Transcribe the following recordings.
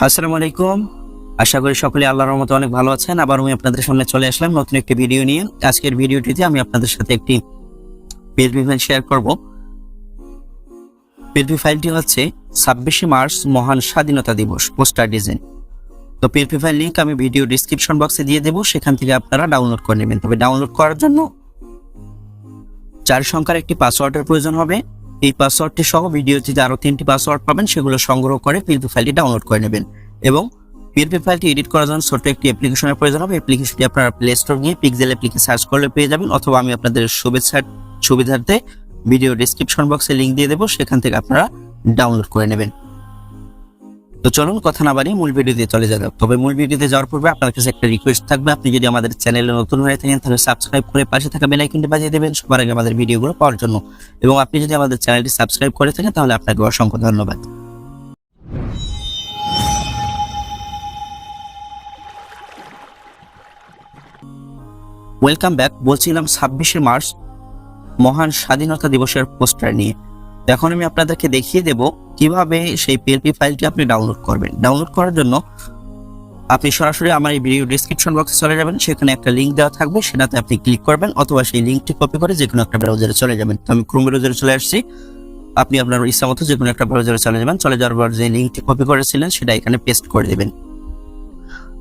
আসসালামু আলাইকুম। আশা করি সকলে আল্লাহর রহমতে অনেক ভালো আছেন। আবার আমি আপনাদের সামনে চলে আসলাম নতুন একটি ভিডিও নিয়ে। আজকের ভিডিওটিতে আমি আপনাদের সাথে একটি পিএলপি ফাইল শেয়ার করব। পিএলপি ফাইলটি হচ্ছে 26শে মার্চ মহান স্বাধীনতা দিবস পোস্টার ডিজাইন। তো পিএলপি ফাইল লিংক আমি ভিডিও ডিসক্রিপশন বক্সে দিয়ে দেবো, সেখান থেকে আপনারা ডাউনলোড করে নেবেন। তবে ডাউনলোড করার জন্য 4 সংখ্যার একটি পাসওয়ার্ডের প্রয়োজন হবে। এই পাসওয়ার্ডটি সহ ভিডিওটিতে আরও 3টি পাসওয়ার্ড পাবেন, সেগুলো সংগ্রহ করে পিএলপি ফাইলটি ডাউনলোড করে নেবেন। এবং পিএলপি ফাইলটি এডিট করার জন্য ছোট্ট একটি অ্যাপ্লিকেশনের প্রয়োজন হবে। অ্যাপ্লিকেশনটি আপনারা প্লে স্টোর গিয়ে পিক্সেল অ্যাপ্লিকে সার্চ করলে পেয়ে যাবেন, অথবা আমি আপনাদের সুবিধার্থে ভিডিও ডিসক্রিপশন বক্সে লিঙ্ক দিয়ে দেবো, সেখান থেকে আপনারা ডাউনলোড করে নেবেন। তো চলুন কথা না বাড়িয়ে মূল ভিডিওতে চলে যাবে। তবে মূল ভিডিওতে যাওয়ার পূর্বে আপনার কাছে একটা রিকোয়েস্ট থাকবে, আপনি যদি আমাদের চ্যানেলে নতুন হয়ে থাকেন তাহলে সাবস্ক্রাইব করে পাশে থাকা বেল আইকনটি বাজিয়ে দেবেন সবার আগে আমাদের ভিডিওগুলো পাওয়ার জন্য। এবং আপনি যদি আমাদের চ্যানেলটি সাবস্ক্রাইব করে থাকেন তাহলে আপনাকে অসংখ্য ধন্যবাদ। Welcome back. বলছিলাম 26শে মার্চ মহান স্বাধীনতা দিবসের পোস্টার নিয়ে। এখন আমি আপনাদেরকে দেখিয়ে দেব কিভাবে সেই পিএলপি ফাইলটি আপনি ডাউনলোড করবেন। ডাউনলোড করার জন্য আপনি সরাসরি আমার এই ভিডিও ডিসক্রিপশন বক্সে চলে যাবেন, সেখানে একটা লিঙ্ক দেওয়া থাকবে, সেটাতে আপনি ক্লিক করবেন, অথবা সেই লিঙ্কটি কপি করে যে কোনো একটা ব্রাউজারে চলে যাবেন। তো আমি ক্রোম ব্রাউজারে চলে আসছি, আপনি আপনার ইচ্ছা মতো যে কোনো একটা ব্রাউজারে চলে যাবেন। চলে যাওয়ার পর যে লিঙ্কটি কপি করেছিলেন সেটা এখানে পেস্ট করে দেবেন।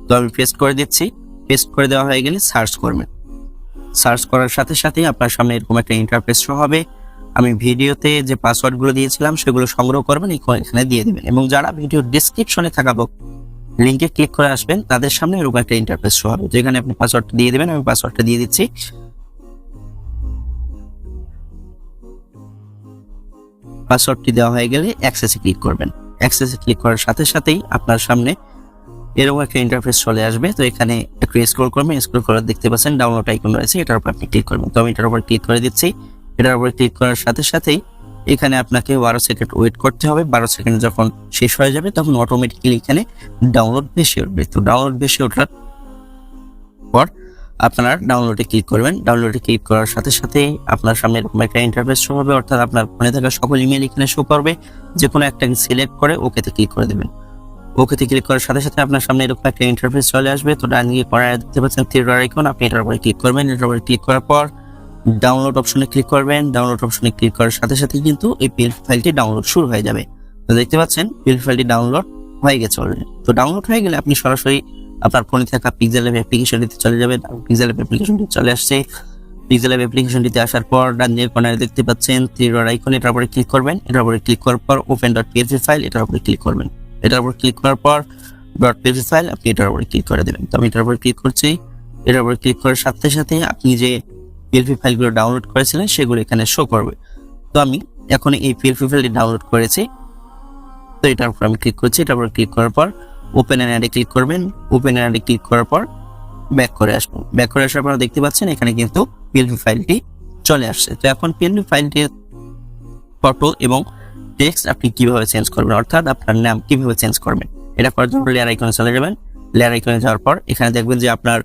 তো আমি পেস্ট করে দিচ্ছি। পেস্ট করে দেওয়া হয়ে গেলে সার্চ করবেন। সার্চ করার সাথে সাথেই আপনার সামনে এরকম একটা ইন্টারফেস শো হবে। আমি ভিডিওতে যে পাসওয়ার্ডগুলো দিয়েছিলাম সেগুলো সংগ্রহ করবেন, এখানে দিয়ে দেবেন। এবং যারা ভিডিও ডিসক্রিপশনে থাকা লিঙ্কে ক্লিক করে আসবেন তাদের সামনে এরকম একটা ইন্টারফেস শো হবে, যেখানে আপনি পাসওয়ার্ডটা দিয়ে দেবেন। আমি পাসওয়ার্ডটা দিয়ে দিচ্ছি। পাসওয়ার্ডটি দেওয়া হয়ে গেলে অ্যাক্সেসে ক্লিক করবেন। অ্যাক্সেসে ক্লিক করার সাথে সাথেই আপনার সামনে এরকম একটা ইন্টারফেস চলে আসবে। তো এখানে একটু স্ক্রল করবেন। স্ক্রল করে দেখতে পাচ্ছেন ডাউনলোড আইকন রয়েছে, এটার উপর আপনি ক্লিক করবেন। তো আমি এটার উপর ক্লিক করে দিচ্ছি। এটার উপর ক্লিক করার সাথে সাথেই এখানে আপনাকে 12 সেকেন্ড ওয়েট করতে হবে। 12 সেকেন্ড যখন শেষ হয়ে যাবে তখন অটোমেটিক্যালি এখানে ডাউনলোড বেশি উঠবে। তো ডাউনলোড বেশি ওঠার পর আপনারা ডাউনলোডে ক্লিক করবেন। ডাউনলোডে ক্লিক করার সাথে সাথেই আপনার সামনে এরকম একটা ইন্টারফেস শো হবে, অর্থাৎ আপনার ফোনে থাকা সকল ইমেল এখানে শো করবে। যে কোনো একটা সিলেক্ট করে ওকেতে ক্লিক করে দেবেন। ওকেতে ক্লিক করার সাথে সাথে আপনার সামনে এরকম একটা ইন্টারফেস চলে আসবে। তো ডান দিকে কর্নারে দেখতে পাচ্ছেন থ্রি আইকন, আপনি এটার উপরে ক্লিক করবেন। এটার উপরে ক্লিক করার পর ডাউনলোড অপশনে ক্লিক করবেন। ডাউনলোড অপশনে ক্লিক করার সাথে সাথে কিন্তু এই পিএলপি ফাইলটি ডাউনলোড শুরু হয়ে যাবে। তো দেখতে পাচ্ছেন পিএলপি ফাইলটি ডাউনলোড হয়ে গেছে অলরেডি। তো ডাউনলোড হয়ে গেলে আপনি সরাসরি আপনার ফোনে থাকা পিক্সেলab অ্যাপ্লিকেশনটিতে চলে যাবেন। পিক্সেলab অ্যাপ্লিকেশনটি চলে আসছে। পিক্সেলab অ্যাপ্লিকেশনটিতে আসার পর ডান দিকে কর্নারে দেখতে পাচ্ছেন থ্রি আইকন, এটার উপরে ক্লিক করবেন। এটার উপরে ক্লিক করার পর open.php ফাইল, এটার উপরে ক্লিক করবেন। এটার উপর ক্লিক করার পর .php ফাইল আপনি এটার উপরে ক্লিক করে দেবেন। তো আমি এটার উপরে ক্লিক করছি। এটার উপরে ক্লিক করার সাথে সাথে আপনি যে পিএলপি ফাইলগুলো ডাউনলোড করেছিলেন সেগুলো এখানে শো করবে। তো আমি এখন এই পিএলপি ফাইলটি ডাউনলোড করেছি। তো এটার উপর আমি ক্লিক করছি। এটার উপর ক্লিক করার পর ওপেন অ্যান্ড ক্লিক করবেন। ওপেন অ্যান্ড ক্লিক করার পর ব্যাক করে আসবেন। ব্যাক করে আসার পর দেখতে পাচ্ছেন এখানে কিন্তু পিএলপি ফাইলটি চলে আসছে। তো এখন পিএলপি ফাইলটির ফটো এবং টেক্সট আপনি কিভাবে চেঞ্জ করবেন, অর্থাৎ আপনার নাম কিভাবে চেঞ্জ করবেন, এটা করার জন্য লেয়ার আইকনে চলে যাবেন। লেয়ার আইকনে যাওয়ার পর এখানে দেখবেন যে আপনার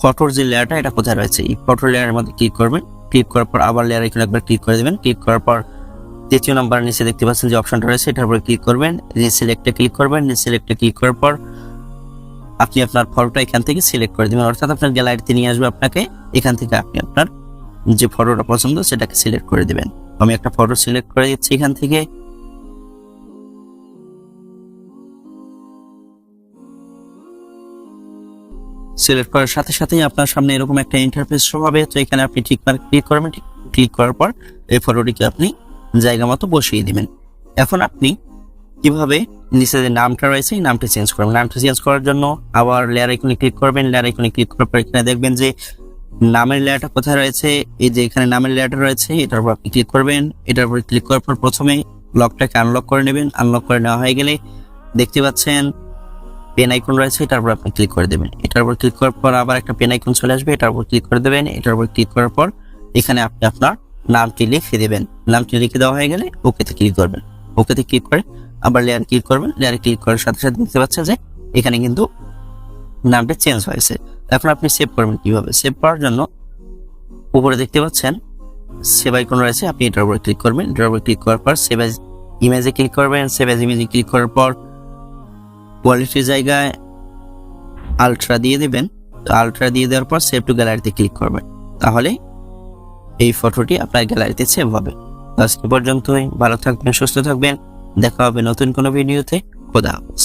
ফটোর যে লেয়ারটা এটা কোথায় রয়েছে, এই ফটোর লেয়ারের মধ্যে ক্লিক করবেন। ক্লিক করার পর আবার লেয়ার আইকনে একবার ক্লিক করে দেবেন। ক্লিক করার পর 3য় নাম্বার নিচে দেখতে পাচ্ছেন যে অপশনটা রয়েছে, এটার উপরে ক্লিক করবেন। সিলেক্টে ক্লিক করবেন। সিলেক্টে ক্লিক করার পর আপনি আপনার ফটোটা এখান থেকে সিলেক্ট করে দেবেন, অর্থাৎ আপনার গ্যালারিতে নিয়ে আসবে আপনাকে। এখান থেকে আপনি আপনার যে ফটোটা পছন্দ সেটাকে সিলেক্ট করে দেবেন। আমি একটা ফটো সিলেক্ট করে দিচ্ছি এখান থেকে। সিলেক্ট করার সাথে সাথেই আপনার সামনে এরকম একটা ইন্টারফেস শো হবে। তো এখানে আপনি ঠিক ক্লিক করবেন। ক্লিক করার পর এই ফটোটিকে আপনি জায়গা মতো বসিয়ে দিবেন। এখন আপনি কিভাবে নিচে যে নামটা রয়েছে এই নামটা চেঞ্জ করবেন। নামটা চেঞ্জ করার জন্য আবার লেয়ার আইকনে ক্লিক করবেন। লেয়ার আইকনে ক্লিক করার পর এখানে দেখবেন যে নামের লেয়ারটা কোথায় রয়েছে, এই যে এখানে নামের লেয়ারটা রয়েছে, এটার উপর আপনি ক্লিক করবেন। এটার উপর ক্লিক করার পর প্রথমে লকটাকে আনলক করে নেবেন। আনলক করে নেওয়া হয়ে গেলে দেখতে পাচ্ছেন পেন আইকন রয়েছে, এটার উপর আপনি ক্লিক করে দেবেন। এটার উপর ক্লিক করার পর আবার একটা পেন আইকন চলে আসবে, এটার উপর ক্লিক করে দেবেন। এটার উপর ক্লিক করার পর এখানে আপনি আপনার নামটি লিখে দেবেন। নামটি লিখে দেওয়া হয়ে গেলে ওকেতে ক্লিক করবেন। ওকেতে ক্লিক করে আবার লেয়ার ক্লিক করবেন। লেয়ারে ক্লিক করার সাথে সাথে দেখতে পাচ্ছেন যে এখানে কিন্তু নামটা চেঞ্জ হয়েছে। এখন আপনি সেভ করবেন কিভাবে? সেভ করার জন্য উপরে দেখতে পাচ্ছেন সেভ আইকন রয়েছে, আপনি এটার উপর ক্লিক করবেন। এটার উপর ক্লিক করার পর সেভ অ্যাজ ইমেজে ক্লিক করবেন। সেভ অ্যাজ ইমেজে ক্লিক করার পর কোয়ালিটির জায়গায় আলট্রা দিয়ে দিবেন। তো আলট্রা দিয়ে দেওয়ার পর সেভ টু গ্যালারিতে ক্লিক করবেন, তাহলে এই ফটোটি আপনার গ্যালারিতে সেভ হবে। আজকে পর্যন্তই, ভালো থাকবেন, সুস্থ থাকবেন, দেখা হবে নতুন কোনো ভিডিওতে। খোদা হাফেজ।